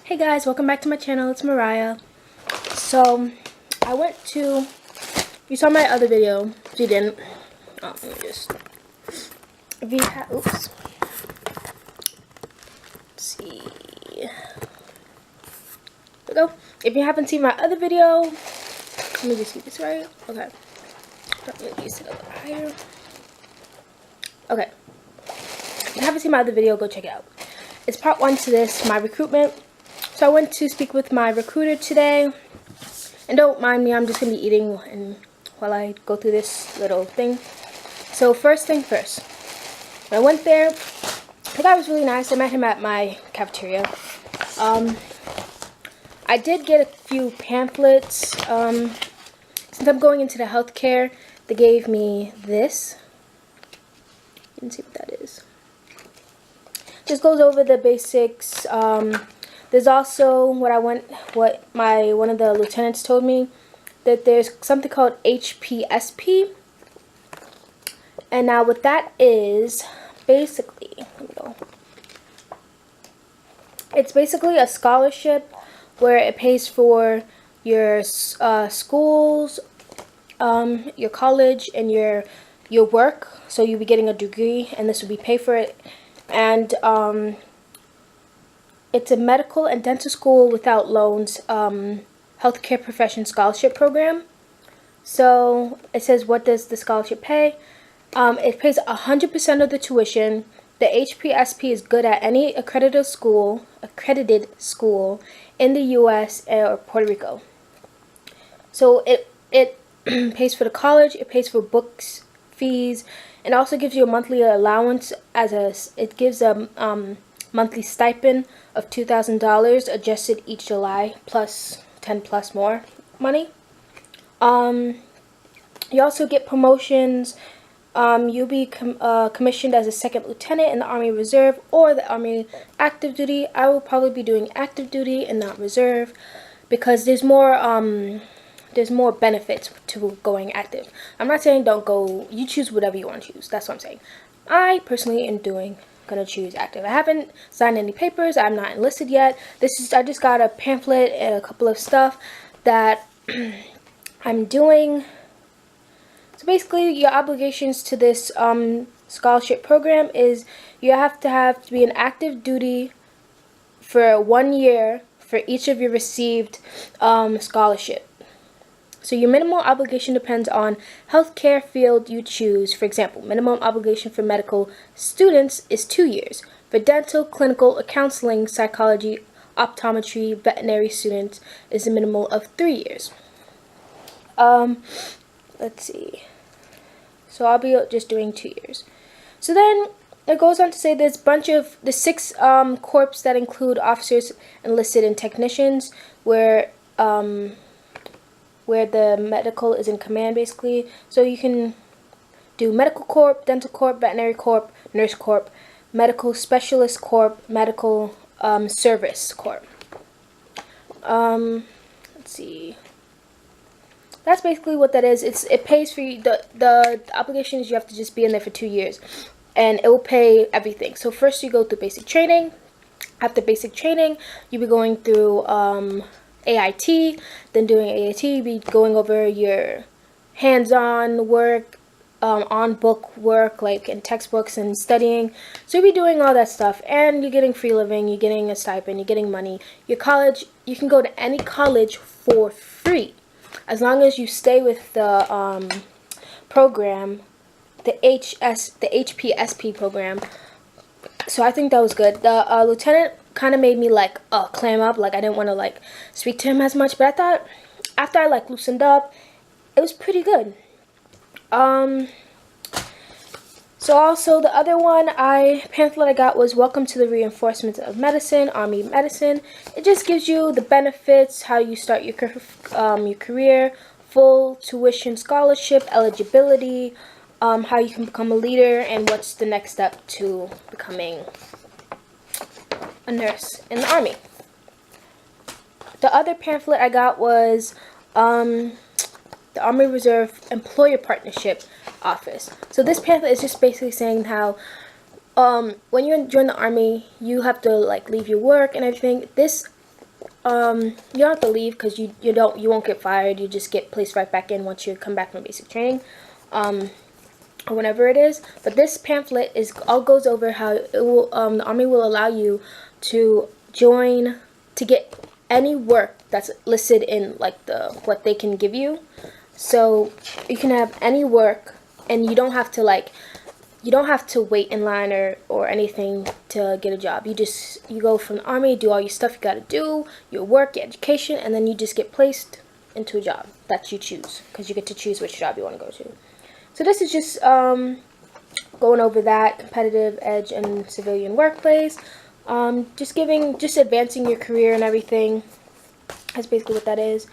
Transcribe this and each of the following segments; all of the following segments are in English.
Hey guys, welcome back to my channel. It's Mariah. So I went to, you saw my other video. If you didn't, let me just, if you oops, let's see, there we go. If you haven't seen my other video, let me just get this right. Okay, let me sit a little higher. Okay, if you haven't seen my other video, go check it out. It's part 1 to this, my recruitment. So I went to speak with my recruiter today, and don't mind me, I'm just going to be eating while I go through this little thing. So first thing first, when I went there, the guy was really nice. I met him at my cafeteria. I did get a few pamphlets. Since I'm going into the healthcare, they gave me this. You can see what that is. Just goes over the basics. There's also one of the lieutenants told me, that there's something called HPSP. And now what that is, basically, let me go. It's basically a scholarship where it pays for your schools, your college, and your work. So you'll be getting a degree, and this will be paid for it. And it's a medical and dental school without loans, healthcare profession scholarship program. So it says, what does the scholarship pay? It pays 100% of the tuition. The HPSP is good at any accredited school in the U.S. or Puerto Rico. So it pays for the college, it pays for books, fees, and also gives you a monthly allowance it gives a monthly stipend of $2,000 adjusted each July, plus 10 plus more money. You also get promotions. You'll be commissioned as a second lieutenant in the Army Reserve or the Army Active Duty. I will probably be doing active duty and not reserve because there's more benefits to going active. I'm not saying don't go. You choose whatever you want to choose. That's what I'm saying. I personally am gonna choose active. I haven't signed any papers. I'm not enlisted yet. I just got a pamphlet and a couple of stuff that I'm doing. So basically, your obligations to this scholarship program is you have to be in active duty for 1 year for each of your received scholarship. So your minimum obligation depends on healthcare field you choose. For example, minimum obligation for medical students is 2 years. For dental, clinical, counseling, psychology, optometry, veterinary students is a minimum of 3 years. Let's see. So I'll be just doing 2 years. So then it goes on to say there's the 6 corps that include officers, enlisted, and technicians, where the medical is in command, basically. So you can do medical corps, dental corps, veterinary corps, nurse corps, medical specialist corps, medical service corps. Let's see. That's basically what that is. It pays for you. The obligation is you have to just be in there for 2 years, and it will pay everything. So first you go through basic training. After basic training, you'll be going through AIT, then doing AIT, you'll be going over your hands-on work, on-book work, like in textbooks and studying. So you'll be doing all that stuff, and you're getting free living, you're getting a stipend, you're getting money. Your college, you can go to any college for free, as long as you stay with the program, the HPSP program. So I think that was good. The lieutenant kind of made me like clam up, like I didn't want to like speak to him as much, but I thought after I like loosened up, it was pretty good. So also the other pamphlet I got was Welcome to the Reinforcement of Medicine, Army Medicine. It just gives you the benefits, how you start your career, full tuition scholarship, eligibility, how you can become a leader, and what's the next step to becoming a nurse in the Army. The other pamphlet I got was the Army Reserve Employer Partnership Office. So this pamphlet is just basically saying how when you join the Army, you have to like leave your work and everything. This you don't have to leave because you won't get fired. You just get placed right back in once you come back from basic training, or whenever it is. But this pamphlet goes over how it will, the Army will allow you to get any work that's listed in like what they can give you. So you can have any work, and you don't have to wait in line or anything to get a job. You go from the Army, do all your stuff you gotta do, your work, your education, and then you just get placed into a job that you choose, because you get to choose which job you want to go to. So this is just going over that competitive edge and civilian workplace. Just advancing your career and everything. That's basically what that is.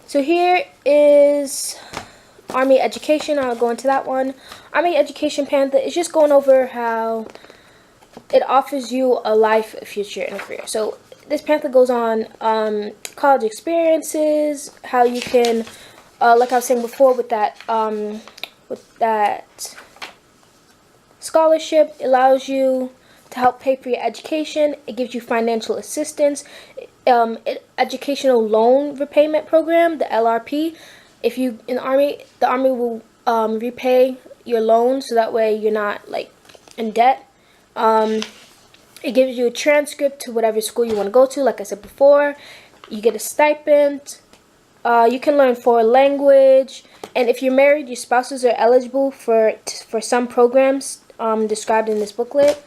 So here is Army education. I'll go into that one. Army education pamphlet is just going over how it offers you a life, a future, and a career. So this pamphlet goes on college experiences, how you can, like I was saying before, with that scholarship, it allows you to help pay for your education. It gives you financial assistance, educational loan repayment program, the LRP. If you in the Army will repay your loan, so that way you're not like in debt. It gives you a transcript to whatever school you want to go to. Like I said before, you get a stipend. You can learn foreign language, and if you're married, your spouses are eligible for some programs described in this booklet.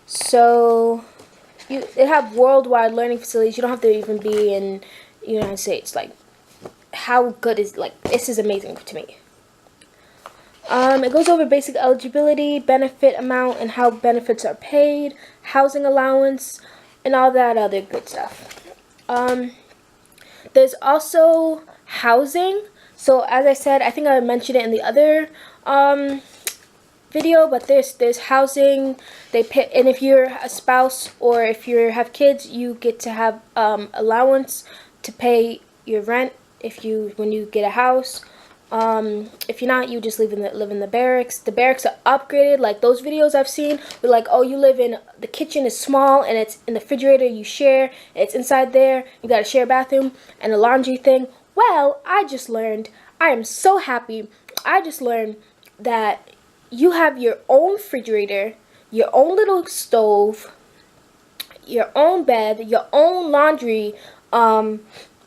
So they have worldwide learning facilities. You don't have to even be in the United States. Like, how good is, like, this is amazing to me. It goes over basic eligibility, benefit amount, and how benefits are paid, housing allowance, and all that other good stuff. There's also housing. So as I said, I think I mentioned it in the other video, but there's housing. They pay, and if you're a spouse or if you have kids, you get to have allowance to pay your rent when you get a house. If you're not, you just live in the barracks. The barracks are upgraded. Like those videos I've seen, where like, oh, you live in, the kitchen is small and it's in the refrigerator you share. It's inside there. You got to share a bathroom and a laundry thing. Well, I am so happy. I just learned that you have your own refrigerator, your own little stove, your own bed, your own laundry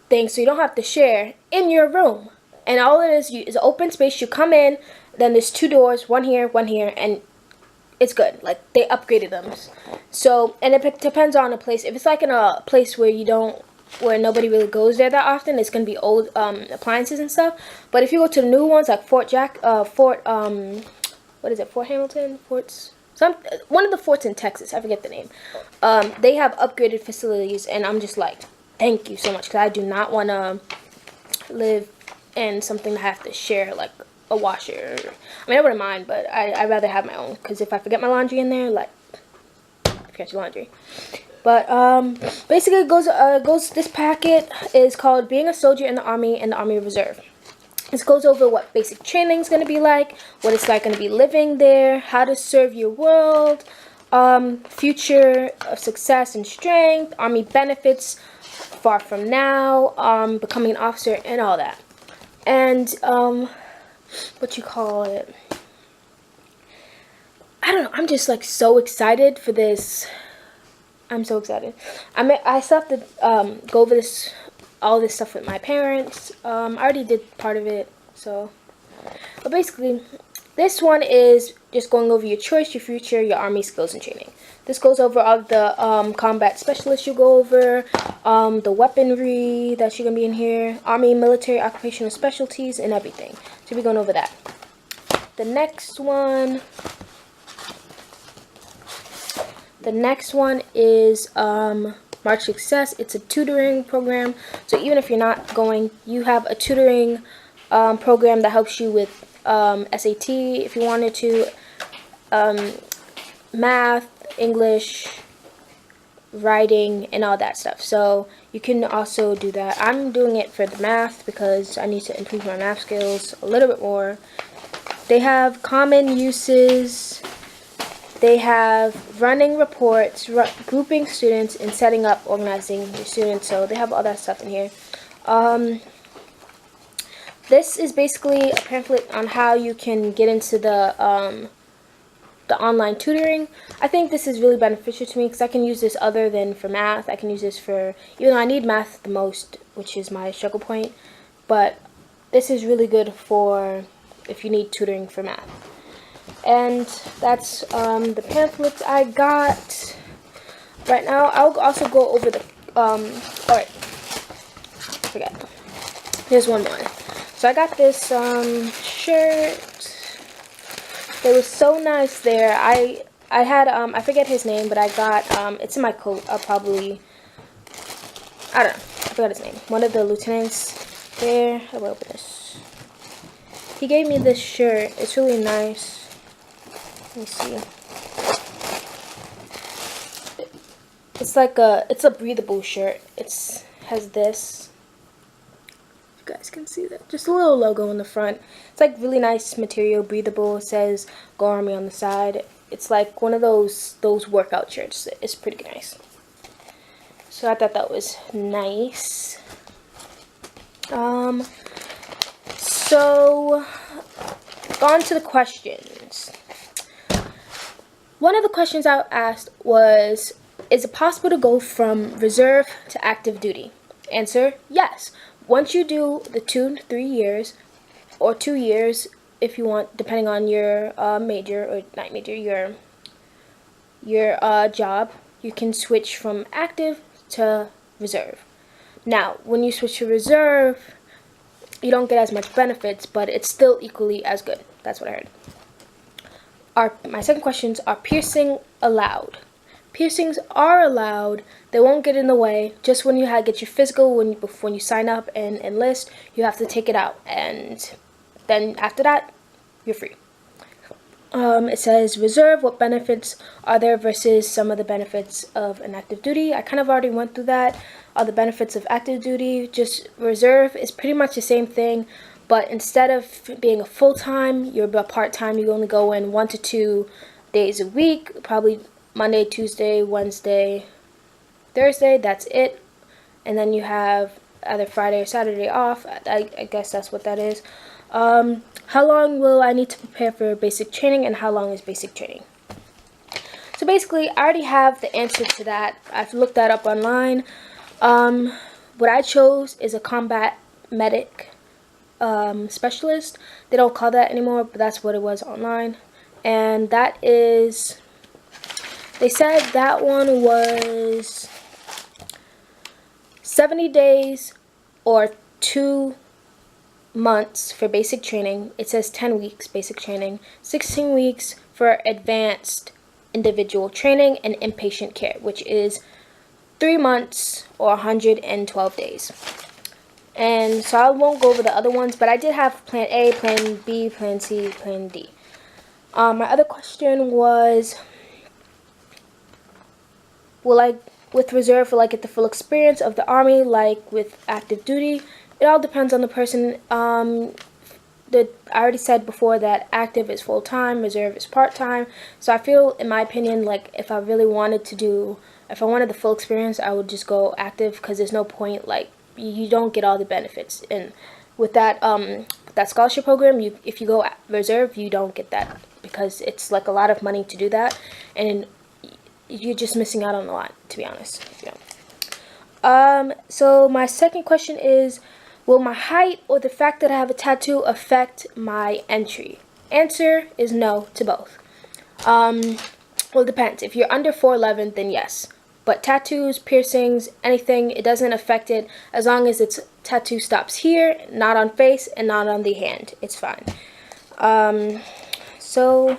thing, so you don't have to share in your room. And all it is open space. You come in, then there's two doors, one here, and it's good. Like, they upgraded them. So, and it depends on the place. If it's like in a place where where nobody really goes there that often, it's gonna be old appliances and stuff. But if you go to the new ones like Fort Hamilton, one of the forts in Texas, I forget the name. They have upgraded facilities, and I'm just like, thank you so much, because I do not want to live in something that I have to share, like a washer. I mean, I wouldn't mind, but I'd rather have my own, because if I forget my laundry in there, like, forget your laundry. But basically, it goes. This packet is called "Being a Soldier in the Army and the Army Reserve." This goes over what basic training is going to be like, what it's like going to be living there, how to serve your world, future of success and strength, Army benefits, far from now, becoming an officer, and all that. And what you call it? I don't know. I'm just like so excited for this. I'm so excited. I still have to go over all this stuff with my parents. I already did part of it. So, but basically, this one is just going over your choice, your future, your Army skills and training. This goes over all the combat specialists you go over, the weaponry that you're gonna be in here, Army military occupational specialties, and everything. So we're going over that. The next one is March Success. It's a tutoring program. So even if you're not going, you have a tutoring program that helps you with SAT if you wanted to, math, English, writing, and all that stuff. So you can also do that. I'm doing it for the math because I need to improve my math skills a little bit more. They have common uses. they have running reports, grouping students, and setting up, organizing your students. So they have all that stuff in here. This is basically a pamphlet on how you can get into the online tutoring. I think this is really beneficial to me because I can use this other than for math. I can use this for, even though I need math the most, which is my struggle point, but this is really good for if you need tutoring for math. And that's the pamphlets I got. Right now, I'll also go over the, alright, forget. Here's one more. So I got this shirt. It was so nice there. I had, I forget his name, but I got, it's in my coat. I'll probably, I don't know, I forgot his name. One of the lieutenants there, how about this? He gave me this shirt. It's really nice. Let me see. It's like it's a breathable shirt. Has this. You guys can see that. Just a little logo in the front. It's like really nice material, breathable. It says Go Army on the side. It's like one of those workout shirts. It's pretty nice. So I thought that was nice. So on to the questions. One of the questions I asked was, is it possible to go from reserve to active duty? Answer, yes. Once you do the 2 to 3 years, or 2 years if you want, depending on your major, or not major, your job, you can switch from active to reserve. Now, when you switch to reserve, you don't get as much benefits, but it's still equally as good. That's what I heard. My second questions are piercing allowed? Piercings are allowed. They won't get in the way. Just when you get your physical, when you sign up and enlist, you have to take it out, and then after that, you're free. It says reserve. What benefits are there versus some of the benefits of an active duty? I kind of already went through that. All the benefits of active duty. Just reserve is pretty much the same thing, but instead of being a full-time, you're a part-time. You only go in 1 to 2 days a week, probably Monday, Tuesday, Wednesday, Thursday. That's it. And then you have either Friday or Saturday off. I guess that's what that is. How long will I need to prepare for basic training, and how long is basic training? So basically, I already have the answer to that. I've looked that up online. What I chose is a combat medic specialist. They don't call that anymore, but that's what it was online. And that is, they said that one was 70 days or 2 months for basic training. It says 10 weeks basic training, 16 weeks for advanced individual training and inpatient care, which is 3 months or 112 days. And so I won't go over the other ones, but I did have plan A, plan B, plan C, plan D. My other question was, with reserve, will I get the full experience of the Army like with active duty? It all depends on the person. I already said before that active is full-time, reserve is part-time. So I feel, in my opinion, like if I really wanted if I wanted the full experience, I would just go active, because there's no point, like, you don't get all the benefits. And with that scholarship program, if you go reserve, you don't get that, because it's like a lot of money to do that, and you're just missing out on a lot, to be honest. So my second question is, will my height or the fact that I have a tattoo affect my entry? Answer is no to both. Well, it depends. If you're under 4'11", then yes. But tattoos, piercings, anything, it doesn't affect it as long as its tattoo stops here, not on face, and not on the hand. It's fine. So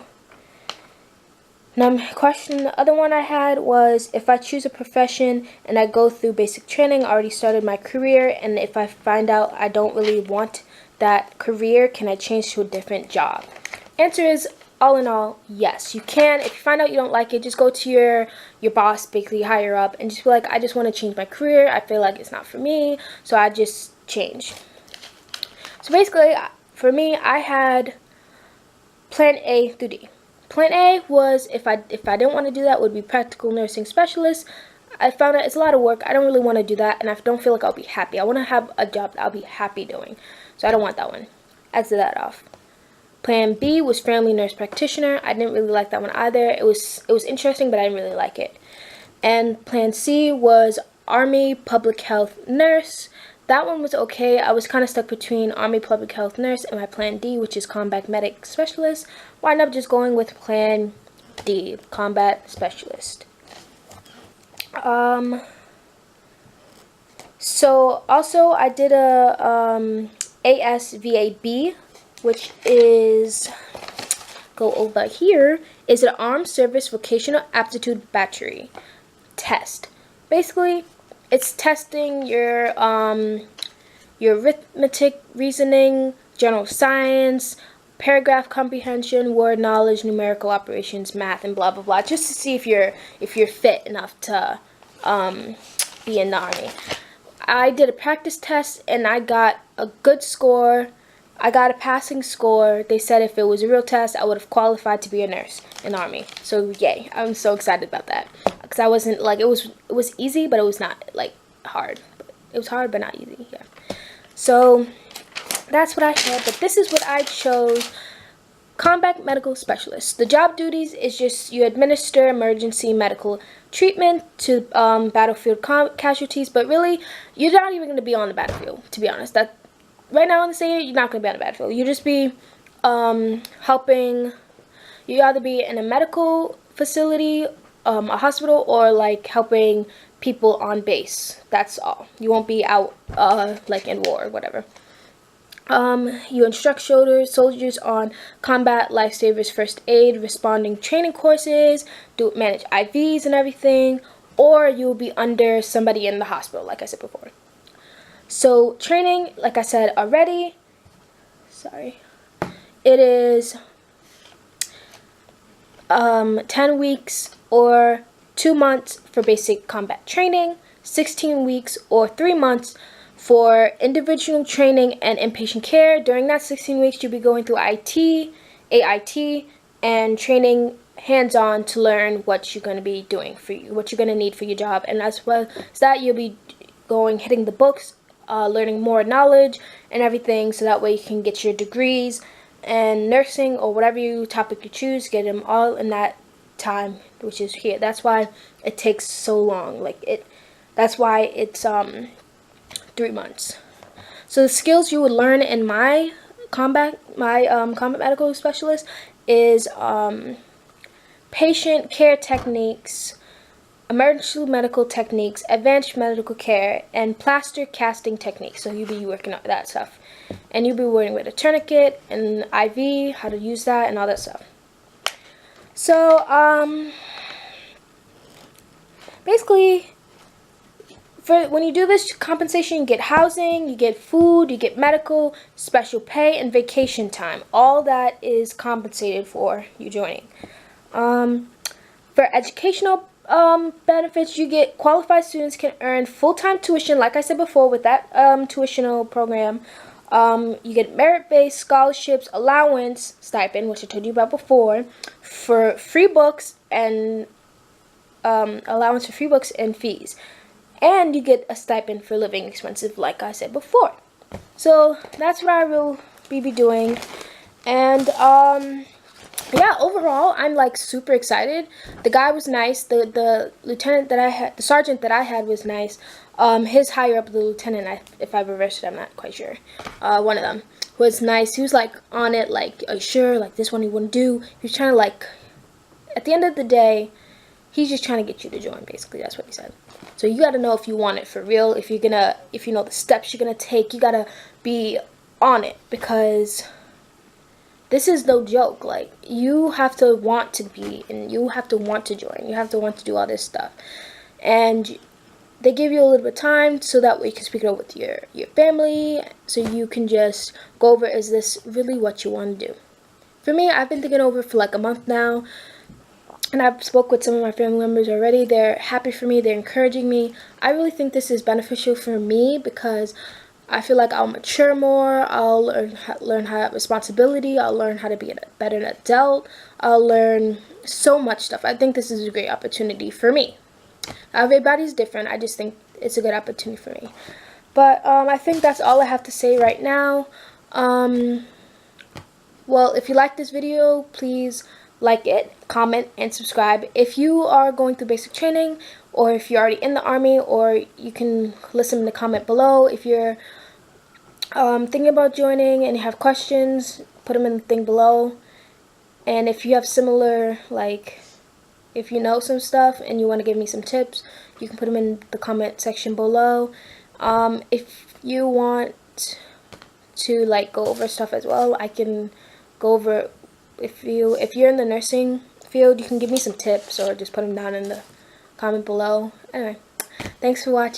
now the other one I had was, if I choose a profession and I go through basic training, I already started my career, and if I find out I don't really want that career, can I change to a different job? Answer is, all in all, yes, you can. If you find out you don't like it, just go to your boss, basically higher up, and just be like, I just want to change my career. I feel like it's not for me, so I just change. So basically, for me, I had plan A through D. Plan A was, if I didn't want to do that, would be practical nursing specialist. I found out it's a lot of work. I don't really want to do that, and I don't feel like I'll be happy. I want to have a job that I'll be happy doing, so I don't want that one. Exit that off. Plan B was family nurse practitioner. I didn't really like that one either. It was interesting, but I didn't really like it. And Plan C was Army public health nurse. That one was okay. I was kind of stuck between Army public health nurse and my Plan D, which is combat medic specialist. Wound up just going with Plan D, combat specialist. So also I did a ASVAB, which is, go over here, is an Armed Service Vocational Aptitude Battery test. Basically, it's testing your arithmetic, reasoning, general science, paragraph comprehension, word knowledge, numerical operations, math, and blah blah blah, just to see if you're fit enough to be in the Army. I did a practice test and I got a good score. I got a passing score. They said if it was a real test, I would have qualified to be a nurse in the Army. So yay, I'm so excited about that, because I wasn't like, it was easy, but it was not like hard. It was hard but not easy. Yeah. So that's what I had, but this is what I chose. Combat medical specialist. The job duties is just you administer emergency medical treatment to battlefield casualties, but really you're not even going to be on the battlefield, to be honest. That right now in the state, you're not going to be on the battlefield. You just be helping. You either be in a medical facility, a hospital, or like helping people on base. That's all. You won't be out like in war or whatever. You instruct soldiers on combat lifesavers, first aid, responding training courses, manage IVs and everything, or you'll be under somebody in the hospital, like I said before. So training, like I said already, it is 10 weeks or 2 months for basic combat training, 16 weeks or 3 months for individual training and inpatient care. During that 16 weeks, you'll be going through AIT, and training hands-on to learn what you're going to be doing for you, what you're going to need for your job. And as well as that, you'll be hitting the books, learning more knowledge and everything, so that way you can get your degrees and nursing or whatever topic you choose, get them all in that time, which is here. That's why it takes so long. That's why it's 3 months. So the skills you would learn in my combat medical specialist is patient care techniques, emergency medical techniques, advanced medical care, and plaster casting techniques. So you'll be working on that stuff, and you'll be working with a tourniquet and IV, how to use that, and all that stuff. So basically, when you do this compensation, you get housing, you get food, you get medical, special pay, and vacation time. All that is compensated for you joining. For educational benefits, you get qualified students can earn full-time tuition, like I said before, with that tuitional program. You get merit-based scholarships, allowance, stipend, which I told you about before, for free books and allowance for free books and fees. And you get a stipend for living expenses, like I said before. So that's what I will be doing. And yeah, overall, I'm like super excited. The guy was nice. The lieutenant that I had, the sergeant that I had was nice. His higher up, the lieutenant, if I reversed it, I'm not quite sure. One of them was nice. He was like on it, like, are you sure? Like, this one you wouldn't do. He was trying to, like, at the end of the day, he's just trying to get you to join, basically. That's what he said. So you got to know if you want it for real. If you know the steps you're going to take, you got to be on it, because this is no joke. Like, you have to want to be, and you have to want to join. You have to want to do all this stuff. And they give you a little bit of time so that way you can speak it over with your family, so you can just go over, is this really what you want to do? For me, I've been thinking over it for like a month now. And I've spoke with some of my family members already. They're happy for me. They're encouraging me. I really think this is beneficial for me, because I feel like I'll mature more. I'll learn how to have responsibility. I'll learn how to be a better adult. I'll learn so much stuff. I think this is a great opportunity for me. Everybody's different. I just think it's a good opportunity for me. But I think that's all I have to say right now. Well, if you like this video, please like it, comment, and subscribe. If you are going through basic training, or if you're already in the Army, or you can listen in the comment below. If you're thinking about joining and you have questions, put them in the thing below. And if you have similar, like, if you know some stuff and you want to give me some tips, you can put them in the comment section below. If you want to like go over stuff as well, I can go over. If you're in the nursing field, you can give me some tips or just put them down in the comment below. Anyway, thanks for watching.